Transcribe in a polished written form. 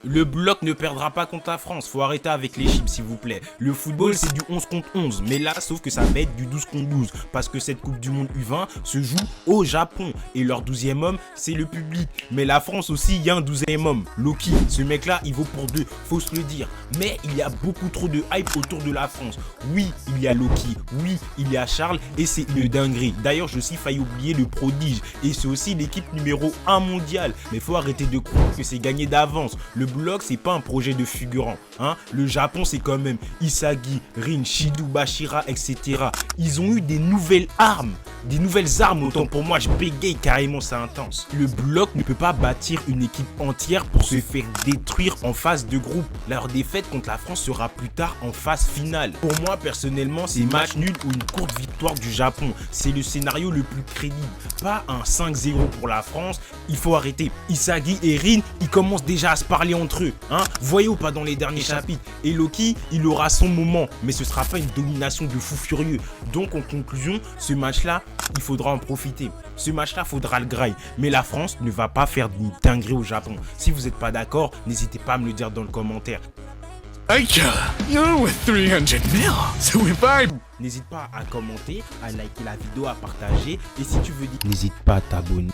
Le bloc ne perdra pas contre la France, faut arrêter avec les chips s'il vous plaît. Le football c'est du 11 contre 11, mais là sauf que ça va être du 12 contre 12, parce que cette coupe du monde U20 se joue au Japon, et leur 12e homme c'est le public. Mais la France aussi, il y a un 12e homme, Loki, ce mec là il vaut pour deux, faut se le dire. Mais il y a beaucoup trop de hype autour de la France. Oui, il y a Loki, oui, il y a Charles, et c'est une dinguerie. D'ailleurs je suis failli oublier le prodige, et c'est aussi l'équipe numéro 1 mondiale. Mais faut arrêter de croire que c'est gagné d'avance. Le bloc c'est pas un projet de figurant, hein. Le Japon c'est quand même Isagi, Rin, Shido, Bashira, etc. Ils ont eu des nouvelles armes, autant pour moi je bégaye carrément, c'est intense. Le bloc ne peut pas bâtir une équipe entière pour se faire détruire en phase de groupe. Leur défaite contre la France sera plus tard en phase finale. Pour moi personnellement c'est match nul ou une courte victoire du Japon. C'est le scénario le plus crédible. Pas un 5-0 pour la France, il faut arrêter. Isagi et Rin, ils commencent déjà à se parler entre eux, hein. Voyez ou pas dans les derniers chapitres. Et Loki, il aura son moment, mais ce sera pas une domination de fou furieux. Donc en conclusion, ce match-là, il faudra en profiter. Ce match-là, faudra le graille. Mais la France ne va pas faire une dinguerie au Japon. Si vous n'êtes pas d'accord, n'hésitez pas à me le dire dans le commentaire. You're with 300 mil, so if I... N'hésite pas à commenter, à liker la vidéo, à partager. Et si tu veux dire, n'hésite pas à t'abonner.